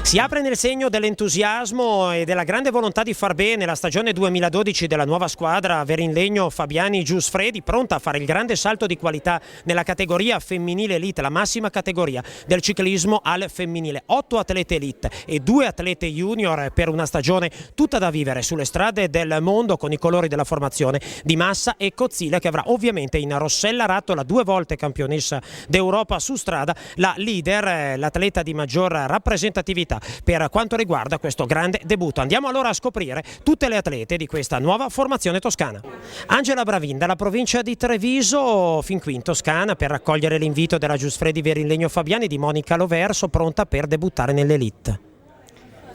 Si apre nel segno dell'entusiasmo e della grande volontà di far bene la stagione 2012 della nuova squadra Verinlegno Fabiani Giussfredi, pronta a fare il grande salto di qualità nella categoria femminile elite, la massima categoria del ciclismo al femminile. 8 atlete elite e 2 atlete junior per una stagione tutta da vivere sulle strade del mondo con i colori della formazione di Massa e Cozzile, che avrà ovviamente in Rossella Rattola, 2 volte campionessa d'Europa su strada, la leader, l'atleta di maggior rappresentatività per quanto riguarda questo grande debutto. Andiamo allora a scoprire tutte le atlete di questa nuova formazione toscana. Angela Bravin dalla provincia di Treviso, fin qui in Toscana per raccogliere l'invito della Giussfredi Verinlegno Fabiani di Monica Loverso, pronta per debuttare nell'elite.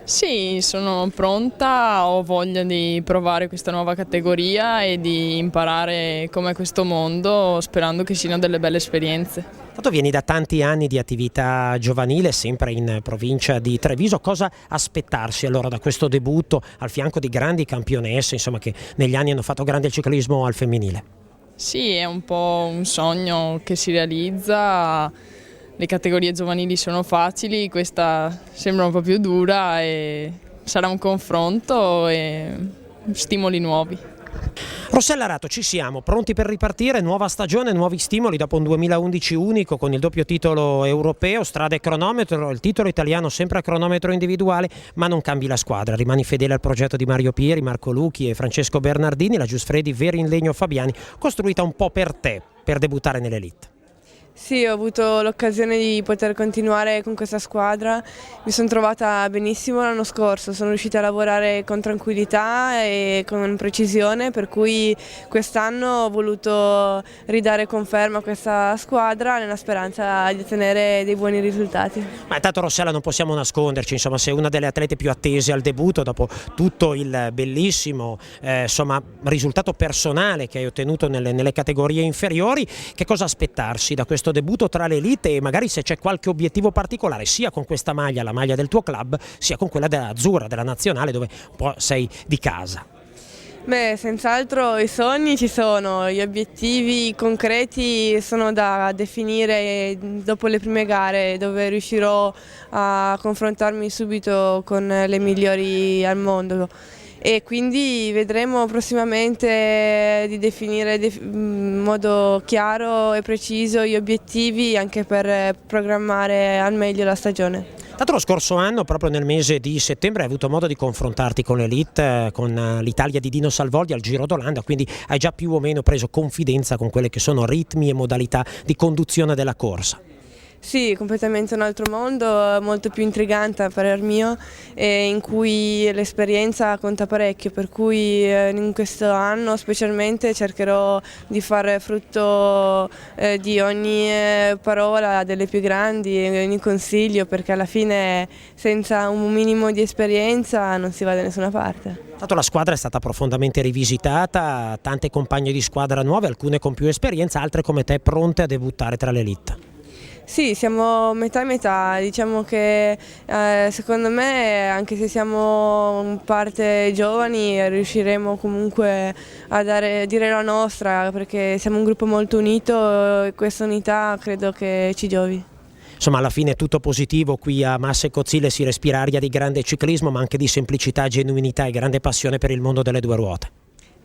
Sì, sono pronta, ho voglia di provare questa nuova categoria e di imparare com'è questo mondo, sperando che siano delle belle esperienze. Tanto vieni da tanti anni di attività giovanile, sempre in provincia di Treviso. Cosa aspettarsi allora da questo debutto al fianco di grandi campionesse, insomma, che negli anni hanno fatto grande il ciclismo al femminile? Sì, è un po' un sogno che si realizza. Le categorie giovanili sono facili, questa sembra un po' più dura e sarà un confronto e stimoli nuovi. Rossella Ratto, ci siamo, pronti per ripartire, nuova stagione, nuovi stimoli dopo un 2011 unico con il doppio titolo europeo, strada e cronometro, il titolo italiano sempre a cronometro individuale, ma non cambi la squadra, rimani fedele al progetto di Mario Pieri, Marco Lucchi e Francesco Bernardini, la Giussfredi Verinlegno Fabiani, costruita un po' per te, per debuttare nell'elite. Sì, ho avuto l'occasione di poter continuare con questa squadra, mi sono trovata benissimo l'anno scorso, sono riuscita a lavorare con tranquillità e con precisione, per cui quest'anno ho voluto ridare conferma a questa squadra nella speranza di ottenere dei buoni risultati. Ma intanto Rossella non possiamo nasconderci, insomma, sei una delle atlete più attese al debutto dopo tutto il bellissimo risultato personale che hai ottenuto nelle categorie inferiori. Che cosa aspettarsi da questo debutto tra le elite e magari se c'è qualche obiettivo particolare sia con questa maglia, la maglia del tuo club, sia con quella dell'azzurra, della nazionale, dove un po' sei di casa? Beh, senz'altro i sogni ci sono, gli obiettivi concreti sono da definire dopo le prime gare, dove riuscirò a confrontarmi subito con le migliori al mondo. E quindi vedremo prossimamente di definire in modo chiaro e preciso gli obiettivi anche per programmare al meglio la stagione. Tanto lo scorso anno, proprio nel mese di settembre, hai avuto modo di confrontarti con l'elite, con l'Italia di Dino Salvoldi al Giro d'Olanda, quindi hai già più o meno preso confidenza con quelle che sono ritmi e modalità di conduzione della corsa. Sì, completamente un altro mondo, molto più intrigante a parer mio, e in cui l'esperienza conta parecchio, per cui in questo anno specialmente cercherò di fare frutto di ogni parola delle più grandi, ogni consiglio, perché alla fine senza un minimo di esperienza non si va da nessuna parte. Tanto la squadra è stata profondamente rivisitata, tante compagne di squadra nuove, alcune con più esperienza, altre come te pronte a debuttare tra l'elite. Sì, siamo metà e metà, diciamo che secondo me anche se siamo in parte giovani riusciremo comunque a dire la nostra, perché siamo un gruppo molto unito e questa unità credo che ci giovi. Insomma, alla fine è tutto positivo, qui a Massa e Cozzile si respira aria di grande ciclismo ma anche di semplicità, genuinità e grande passione per il mondo delle due ruote.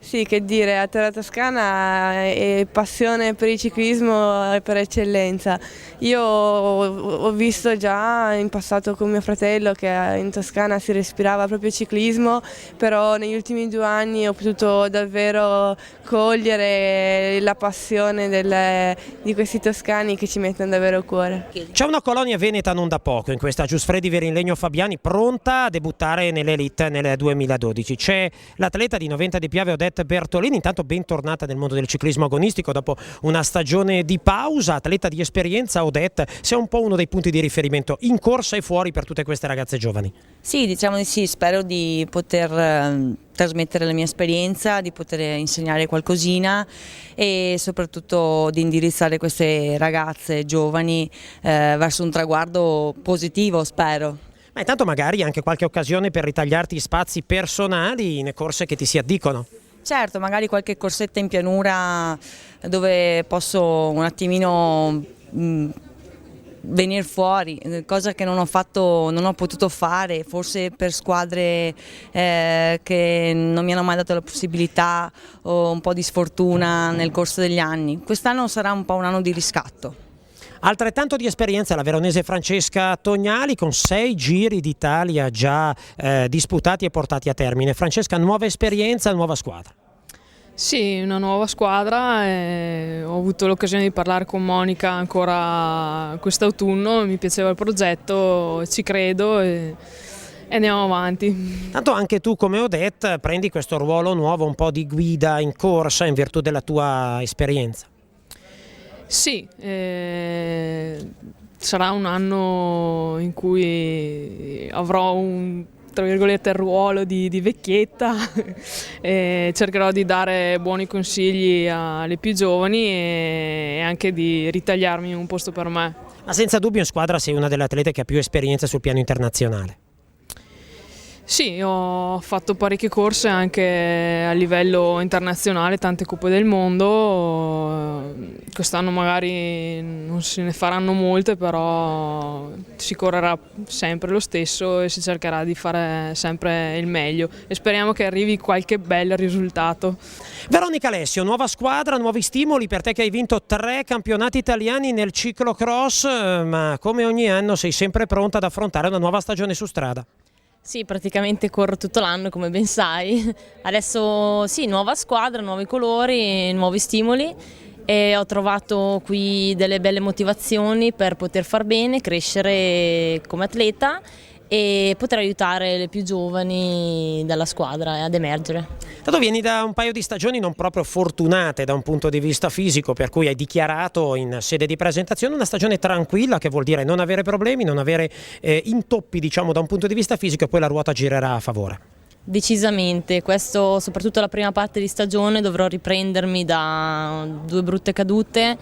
Sì, che dire, a Terra Toscana è passione per il ciclismo per eccellenza. Io ho visto già in passato con mio fratello che in Toscana si respirava proprio ciclismo, però negli ultimi 2 anni ho potuto davvero cogliere la passione di questi toscani che ci mettono davvero a cuore. C'è una colonia veneta non da poco in questa Giussfredi Verinlegno Fabiani, pronta a debuttare nell'elite nel 2012. C'è l'atleta di Noventa di Piave, Odette Bertolini, intanto bentornata nel mondo del ciclismo agonistico dopo una stagione di pausa, atleta di esperienza. Odette, sei un po' uno dei punti di riferimento in corsa e fuori per tutte queste ragazze giovani. Sì, diciamo di sì, spero di poter trasmettere la mia esperienza, di poter insegnare qualcosina e soprattutto di indirizzare queste ragazze giovani verso un traguardo positivo, spero. Ma intanto magari anche qualche occasione per ritagliarti spazi personali in corse che ti si addicono. Certo, magari qualche corsetta in pianura dove posso un attimino venire fuori, cosa che non ho potuto fare, forse per squadre che non mi hanno mai dato la possibilità o un po' di sfortuna nel corso degli anni. Quest'anno sarà un po' un anno di riscatto. Altrettanto di esperienza la veronese Francesca Tognali, con 6 giri d'Italia già disputati e portati a termine. Francesca, nuova esperienza, nuova squadra. Sì, una nuova squadra, ho avuto l'occasione di parlare con Monica ancora quest'autunno, mi piaceva il progetto, ci credo e andiamo avanti. Tanto anche tu, come Odette, prendi questo ruolo nuovo un po' di guida in corsa in virtù della tua esperienza. Sì, sarà un anno in cui avrò tra virgolette, il ruolo di vecchietta e cercherò di dare buoni consigli alle più giovani e anche di ritagliarmi un posto per me. Ma senza dubbio in squadra sei una delle atlete che ha più esperienza sul piano internazionale. Sì, ho fatto parecchie corse anche a livello internazionale, tante coppe del mondo, quest'anno magari non se ne faranno molte, però si correrà sempre lo stesso e si cercherà di fare sempre il meglio e speriamo che arrivi qualche bel risultato. Veronica Alessio, nuova squadra, nuovi stimoli per te che hai vinto 3 campionati italiani nel ciclocross, ma come ogni anno sei sempre pronta ad affrontare una nuova stagione su strada. Sì, praticamente corro tutto l'anno, come ben sai. Adesso sì, nuova squadra, nuovi colori, nuovi stimoli e ho trovato qui delle belle motivazioni per poter far bene, crescere come atleta e poter aiutare le più giovani della squadra ad emergere. Tanto vieni da un paio di stagioni non proprio fortunate da un punto di vista fisico, per cui hai dichiarato in sede di presentazione una stagione tranquilla, che vuol dire non avere problemi, non avere intoppi, diciamo, da un punto di vista fisico, e poi la ruota girerà a favore. Decisamente, questo soprattutto la prima parte di stagione dovrò riprendermi da 2 brutte cadute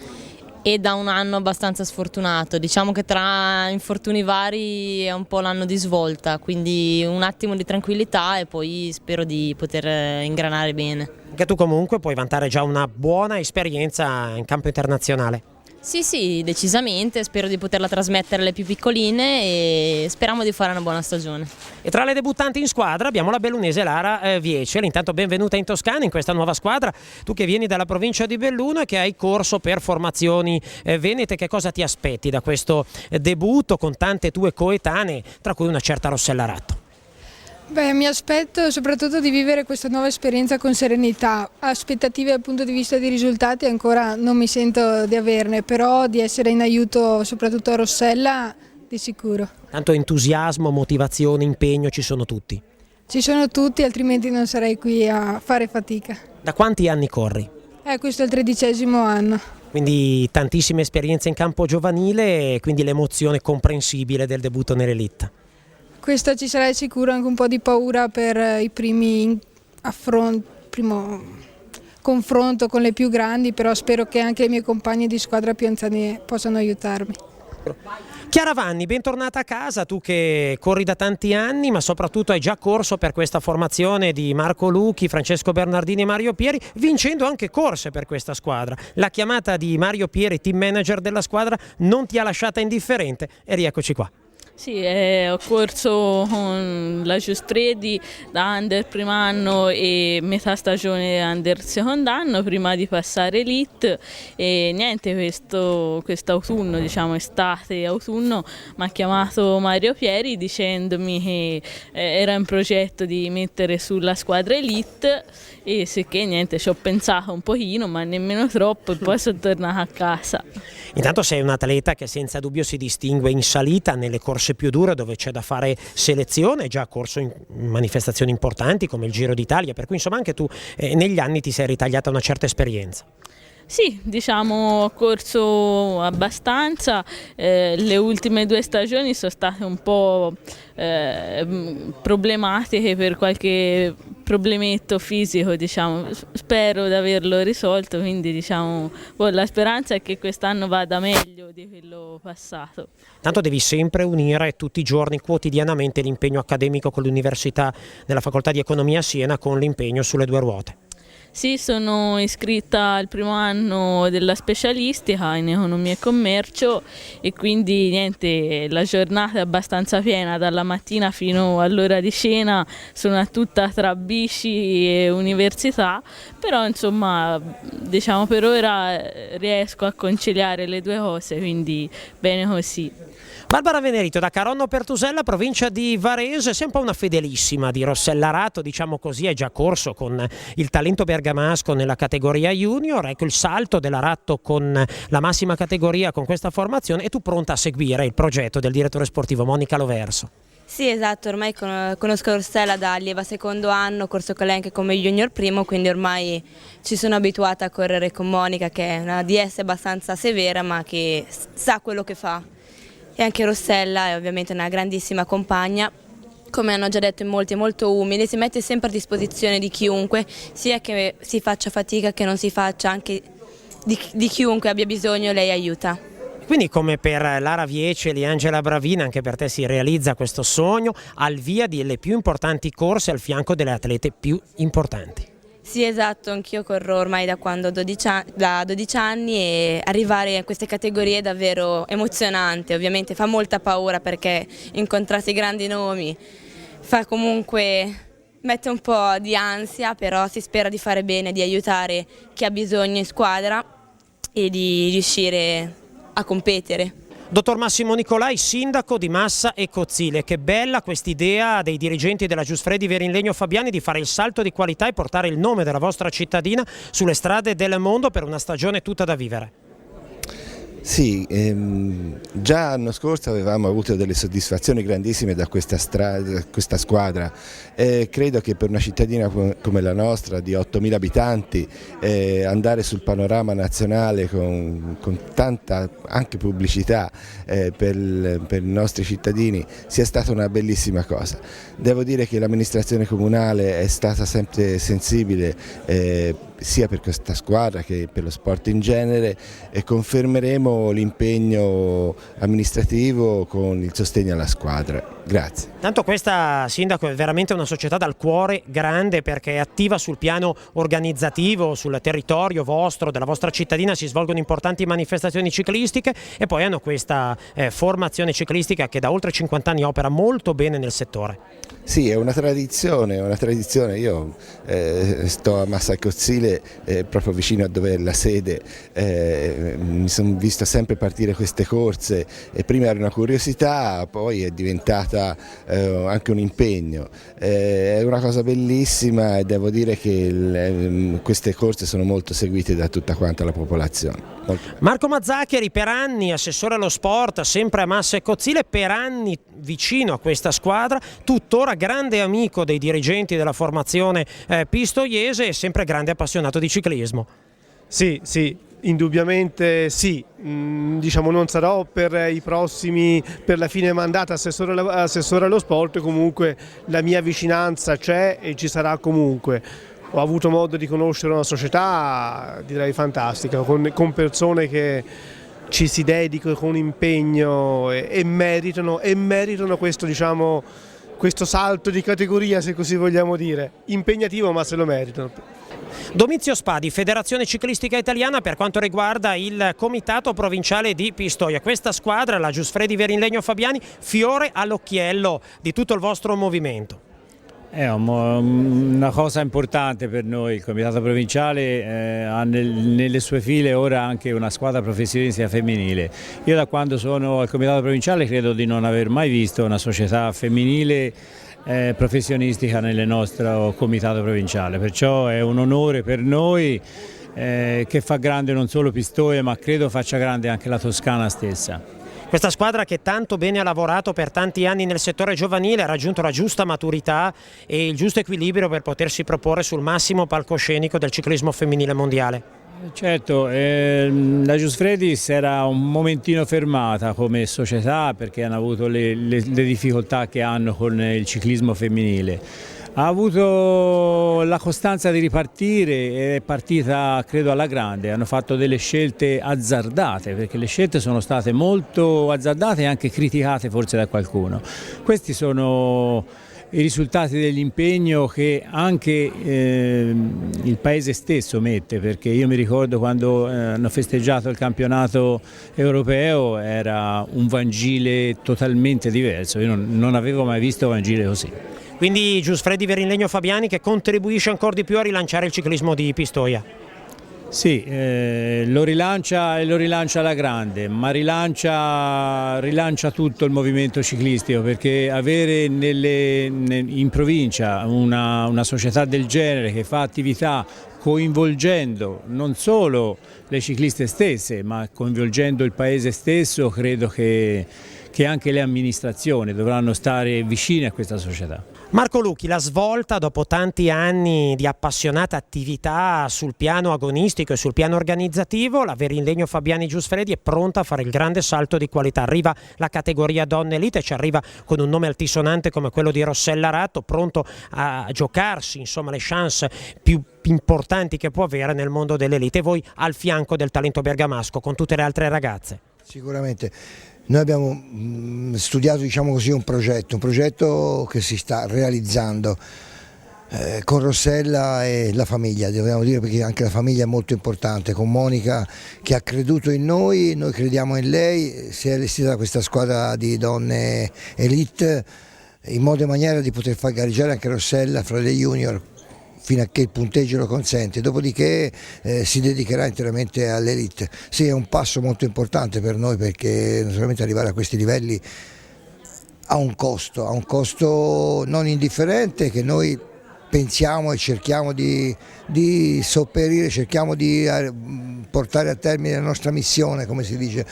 e da un anno abbastanza sfortunato. Diciamo che tra infortuni vari è un po' l'anno di svolta, quindi un attimo di tranquillità e poi spero di poter ingranare bene. Che tu comunque puoi vantare già una buona esperienza in campo internazionale. Sì, decisamente, spero di poterla trasmettere alle più piccoline e speriamo di fare una buona stagione. E tra le debuttanti in squadra abbiamo la bellunese Lara Viecel. Intanto benvenuta in Toscana, in questa nuova squadra. Tu che vieni dalla provincia di Belluno e che hai corso per formazioni venete, che cosa ti aspetti da questo debutto con tante tue coetanee, tra cui una certa Rossella Ratto? Beh, mi aspetto soprattutto di vivere questa nuova esperienza con serenità. Aspettative dal punto di vista di risultati ancora non mi sento di averne, però di essere in aiuto soprattutto a Rossella di sicuro. Tanto entusiasmo, motivazione, impegno ci sono tutti. Ci sono tutti, altrimenti non sarei qui a fare fatica. Da quanti anni corri? Questo è il 13° anno. Quindi tantissime esperienze in campo giovanile e quindi l'emozione comprensibile del debutto nell'elite. Questa ci sarà sicuro anche un po' di paura per i primo confronto con le più grandi, però spero che anche i miei compagni di squadra più anziani possano aiutarmi. Chiara Vanni, bentornata a casa, tu che corri da tanti anni, ma soprattutto hai già corso per questa formazione di Marco Lucchi, Francesco Bernardini e Mario Pieri, vincendo anche corse per questa squadra. La chiamata di Mario Pieri, team manager della squadra, non ti ha lasciata indifferente e rieccoci qua. Sì, ho corso con la Giustredi da under primo anno e metà stagione under secondo anno prima di passare elite e niente, quest'autunno, diciamo estate e autunno, mi ha chiamato Mario Pieri dicendomi che era in progetto di mettere sulla squadra elite e sicché niente, ci ho pensato un pochino ma nemmeno troppo e poi sono tornata a casa. Intanto sei un atleta che senza dubbio si distingue in salita nelle corse più dure dove c'è da fare selezione, già corso in manifestazioni importanti come il Giro d'Italia, per cui insomma anche tu negli anni ti sei ritagliata una certa esperienza. Sì, diciamo ho corso abbastanza, le ultime 2 stagioni sono state un po' problematiche per qualche problemetto fisico, diciamo. Spero di averlo risolto, quindi diciamo, la speranza è che quest'anno vada meglio di quello passato. Tanto devi sempre unire tutti i giorni, quotidianamente, l'impegno accademico con l'Università della Facoltà di Economia a Siena con l'impegno sulle 2 ruote. Sì, sono iscritta al primo anno della specialistica in economia e commercio e quindi niente, la giornata è abbastanza piena, dalla mattina fino all'ora di cena sono tutta tra bici e università, però insomma diciamo per ora riesco a conciliare le due cose, quindi bene così. Barbara Venerito da Caronno Pertusella, provincia di Varese, sei un po' una fedelissima di Rossella Ratto, diciamo così, hai già corso con il talento bergamasco nella categoria junior, ecco il salto della Ratto con la massima categoria con questa formazione e tu pronta a seguire il progetto del direttore sportivo Monica Loverso. Sì, esatto, ormai conosco Rossella da allieva secondo anno, ho corso con lei anche come junior primo, quindi ormai ci sono abituata a correre con Monica, che è una DS abbastanza severa ma che sa quello che fa. E anche Rossella è ovviamente una grandissima compagna, come hanno già detto in molti, è molto umile, si mette sempre a disposizione di chiunque, sia che si faccia fatica che non si faccia, anche di chiunque abbia bisogno lei aiuta. Quindi come per Lara Vieceli e Angela Bravina, anche per te si realizza questo sogno al via delle più importanti corse al fianco delle atlete più importanti. Sì, esatto, anch'io corro ormai da 12 anni e arrivare a queste categorie è davvero emozionante, ovviamente fa molta paura perché incontrare grandi nomi mette un po' di ansia, però si spera di fare bene, di aiutare chi ha bisogno in squadra e di riuscire a competere. Dottor Massimo Nicolai, sindaco di Massa e Cozzile, che bella quest'idea dei dirigenti della Giuffredi Verinlegno Fabiani di fare il salto di qualità e portare il nome della vostra cittadina sulle strade del mondo per una stagione tutta da vivere. Sì, già l'anno scorso avevamo avuto delle soddisfazioni grandissime da questa squadra. Credo che per una cittadina come la nostra di 8.000 abitanti andare sul panorama nazionale con tanta anche pubblicità per i nostri cittadini sia stata una bellissima cosa. Devo dire che l'amministrazione comunale è stata sempre sensibile sia per questa squadra che per lo sport in genere e confermeremo l'impegno amministrativo con il sostegno alla squadra. Grazie. Tanto questa, sindaco, è veramente una società dal cuore grande perché è attiva sul piano organizzativo, sul territorio vostro, della vostra cittadina, si svolgono importanti manifestazioni ciclistiche e poi hanno questa formazione ciclistica che da oltre 50 anni opera molto bene nel settore. Sì, è una tradizione. Io sto a Massa e Cozzile, proprio vicino a dove è la sede, mi sono visto sempre partire queste corse e prima era una curiosità, poi è diventata anche un impegno. È una cosa bellissima e devo dire che queste corse sono molto seguite da tutta quanta la popolazione. Marco Mazzaccheri, per anni assessore allo sport, sempre a Massa e Cozzile, per anni vicino a questa squadra, tuttora grande amico dei dirigenti della formazione pistoiese e sempre grande appassionato di ciclismo. Sì, indubbiamente sì, diciamo non sarò per la fine mandata assessore allo sport, comunque la mia vicinanza c'è e ci sarà comunque. Ho avuto modo di conoscere una società direi fantastica, con persone che ci si dedicano con impegno e meritano questo, diciamo, questo salto di categoria, se così vogliamo dire, impegnativo ma se lo meritano. Domizio Spadi, Federazione Ciclistica Italiana per quanto riguarda il Comitato Provinciale di Pistoia. Questa squadra, la Giuffredi Verinlegno Fabiani, fiore all'occhiello di tutto il vostro movimento. È una cosa importante per noi, il Comitato Provinciale ha nelle sue file ora anche una squadra professionistica femminile. Io da quando sono al Comitato Provinciale credo di non aver mai visto una società femminile professionistica nel nostro Comitato Provinciale, perciò è un onore per noi che fa grande non solo Pistoia ma credo faccia grande anche la Toscana stessa. Questa squadra che tanto bene ha lavorato per tanti anni nel settore giovanile ha raggiunto la giusta maturità e il giusto equilibrio per potersi proporre sul massimo palcoscenico del ciclismo femminile mondiale. Certo, la Giuffredi era un momentino fermata come società perché hanno avuto le difficoltà che hanno con il ciclismo femminile. Ha avuto la costanza di ripartire e è partita credo alla grande, hanno fatto delle scelte azzardate perché le scelte sono state molto azzardate e anche criticate forse da qualcuno. Questi sono i risultati dell'impegno che anche il paese stesso mette, perché io mi ricordo quando hanno festeggiato il campionato europeo era un Vangile totalmente diverso, io non avevo mai visto Vangile così. Quindi Giuffredi Verinlegno Fabiani che contribuisce ancora di più a rilanciare il ciclismo di Pistoia. Sì, lo rilancia alla grande, ma rilancia tutto il movimento ciclistico, perché avere in provincia una società del genere che fa attività coinvolgendo non solo le cicliste stesse, ma coinvolgendo il paese stesso, credo che anche le amministrazioni dovranno stare vicine a questa società. Marco Lucchi, la svolta dopo tanti anni di appassionata attività sul piano agonistico e sul piano organizzativo, la Verinlegno Fabiani Giuffredi è pronta a fare il grande salto di qualità. Arriva la categoria donne elite, ci arriva con un nome altisonante come quello di Rossella Ratto, pronto a giocarsi insomma le chance più importanti che può avere nel mondo dell'elite, e voi al fianco del talento bergamasco con tutte le altre ragazze. Sicuramente. Noi abbiamo studiato, diciamo così, un progetto che si sta realizzando con Rossella e la famiglia, dobbiamo dire, perché anche la famiglia è molto importante, con Monica che ha creduto in noi crediamo in lei, si è allestita questa squadra di donne elite in modo e maniera di poter far gareggiare anche Rossella fra le junior fino a che il punteggio lo consente, dopodiché si dedicherà interamente all'elite. Sì, è un passo molto importante per noi, perché naturalmente arrivare a questi livelli ha un costo non indifferente, che noi pensiamo e cerchiamo di sopperire, cerchiamo di portare a termine la nostra missione, come si dice.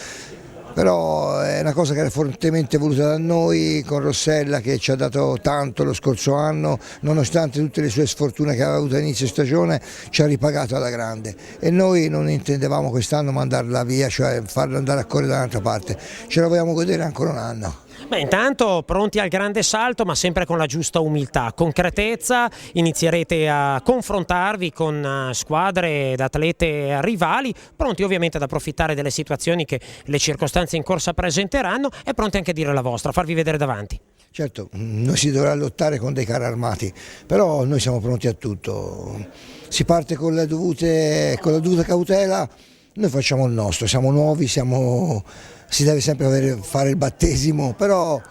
Però è una cosa che era fortemente voluta da noi, con Rossella che ci ha dato tanto lo scorso anno, nonostante tutte le sue sfortune che aveva avuto all'inizio stagione, ci ha ripagato alla grande, e noi non intendevamo quest'anno mandarla via, cioè farla andare a correre da un'altra parte, ce la vogliamo godere ancora un anno. Beh, intanto pronti al grande salto, ma sempre con la giusta umiltà, concretezza. Inizierete a confrontarvi con squadre ed atlete rivali, pronti ovviamente ad approfittare delle situazioni che le circostanze in corsa presenteranno, e pronti anche a dire la vostra, a farvi vedere davanti. Certo, non si dovrà lottare con dei carri armati, però noi siamo pronti a tutto. Si parte con la dovuta cautela, noi facciamo il nostro, siamo nuovi, si deve sempre fare il battesimo, però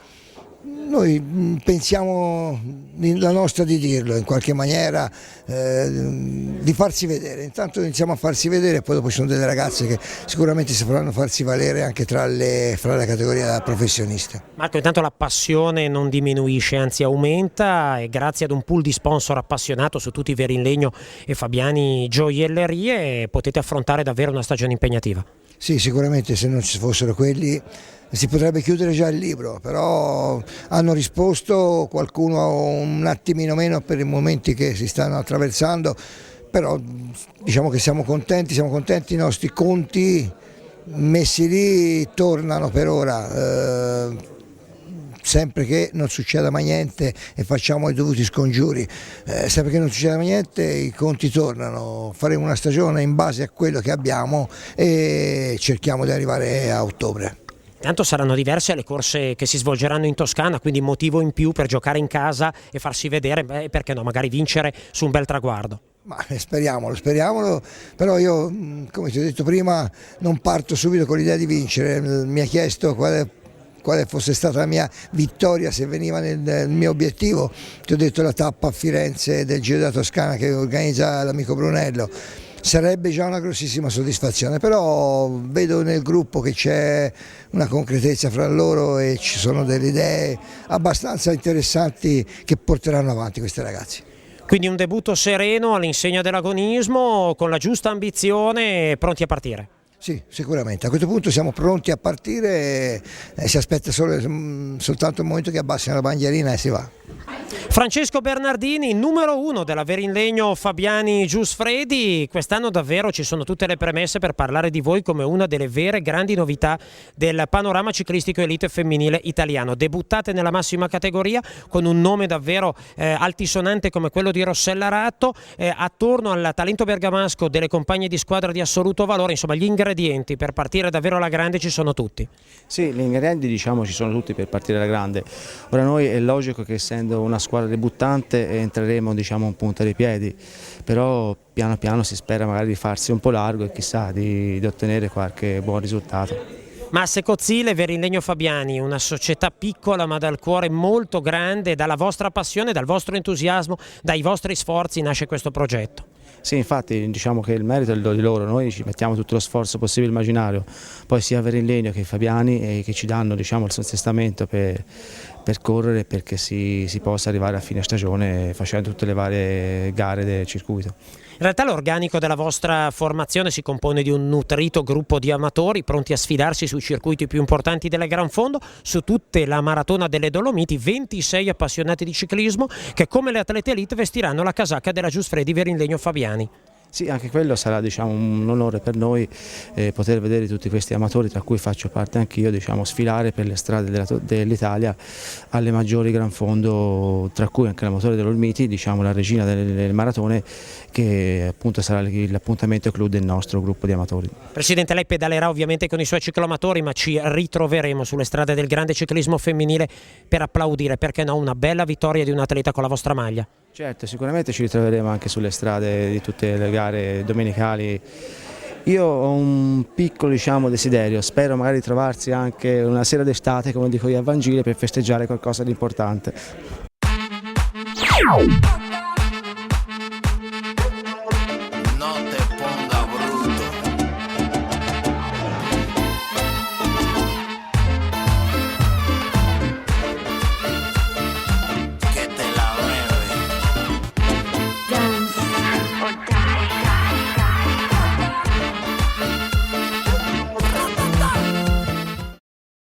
noi pensiamo la nostra di dirlo in qualche maniera, di farsi vedere. Intanto iniziamo a farsi vedere, e poi dopo ci sono delle ragazze che sicuramente sapranno farsi valere anche fra la categoria professionista. Marco, intanto la passione non diminuisce, anzi aumenta, e grazie ad un pool di sponsor appassionato su tutti i Verinlegno e Fabiani gioiellerie potete affrontare davvero una stagione impegnativa. Sì, sicuramente se non ci fossero quelli si potrebbe chiudere già il libro, però hanno risposto, qualcuno un attimino meno per i momenti che si stanno attraversando, però diciamo che siamo contenti, i nostri conti messi lì tornano per ora. Sempre che non succeda mai niente e facciamo i dovuti scongiuri, sempre che non succeda mai niente i conti tornano, faremo una stagione in base a quello che abbiamo e cerchiamo di arrivare a ottobre. Tanto saranno diverse le corse che si svolgeranno in Toscana, quindi motivo in più per giocare in casa e farsi vedere, perché no, magari vincere su un bel traguardo. Ma speriamolo, però io, come ti ho detto prima, non parto subito con l'idea di vincere. Mi ha chiesto quale fosse stata la mia vittoria se veniva nel mio obiettivo, ti ho detto la tappa a Firenze del Giro della Toscana che organizza l'amico Brunello. Sarebbe già una grossissima soddisfazione, però vedo nel gruppo che c'è una concretezza fra loro e ci sono delle idee abbastanza interessanti che porteranno avanti questi ragazzi. Quindi un debutto sereno all'insegna dell'agonismo, con la giusta ambizione, pronti a partire. Sì, sicuramente. A questo punto siamo pronti a partire, si aspetta soltanto il momento che abbassino la bandierina e si va. Francesco Bernardini, numero 1 della Verinlegno Fabiani Giussfredi. Quest'anno davvero ci sono tutte le premesse per parlare di voi come una delle vere grandi novità del panorama ciclistico elite femminile italiano. Debuttate nella massima categoria con un nome davvero altisonante come quello di Rossella Ratto, attorno al talento bergamasco delle compagne di squadra di assoluto valore. Insomma, gli ingredienti per partire davvero alla grande ci sono tutti. Sì, gli ingredienti ci sono tutti per partire alla grande. Ora noi è logico che essendo una squadra debuttante entreremo in punta dei piedi, però piano piano si spera magari di farsi un po' largo e chissà di ottenere qualche buon risultato. Masse Cozzile, Verinlegno Fabiani, una società piccola ma dal cuore molto grande. Dalla vostra passione, dal vostro entusiasmo, dai vostri sforzi nasce questo progetto. Sì, infatti diciamo che il merito è di loro, noi ci mettiamo tutto lo sforzo possibile e immaginario, poi sia Verinlegno che Fabiani che ci danno il sostentamento per correre perché si possa arrivare a fine stagione facendo tutte le varie gare del circuito. In realtà l'organico della vostra formazione si compone di un nutrito gruppo di amatori pronti a sfidarsi sui circuiti più importanti del Gran Fondo, su tutta la maratona delle Dolomiti, 26 appassionati di ciclismo che come le atlete elite vestiranno la casacca della Giussfredi Verinlegno Fabiani. Sì, anche quello sarà un onore per noi poter vedere tutti questi amatori, tra cui faccio parte anch'io, sfilare per le strade dell'Italia alle maggiori Gran Fondo, tra cui anche la Motore Dolomiti, la regina delle maratone, che appunto sarà l'appuntamento clou del nostro gruppo di amatori. Presidente, lei pedalerà ovviamente con i suoi cicloamatori, ma ci ritroveremo sulle strade del grande ciclismo femminile per applaudire, perché no, una bella vittoria di un atleta con la vostra maglia. Certo, sicuramente ci ritroveremo anche sulle strade di tutte le gare domenicali. Io ho un piccolo desiderio, spero magari di trovarsi anche una sera d'estate, come dico io a Vangile, per festeggiare qualcosa di importante.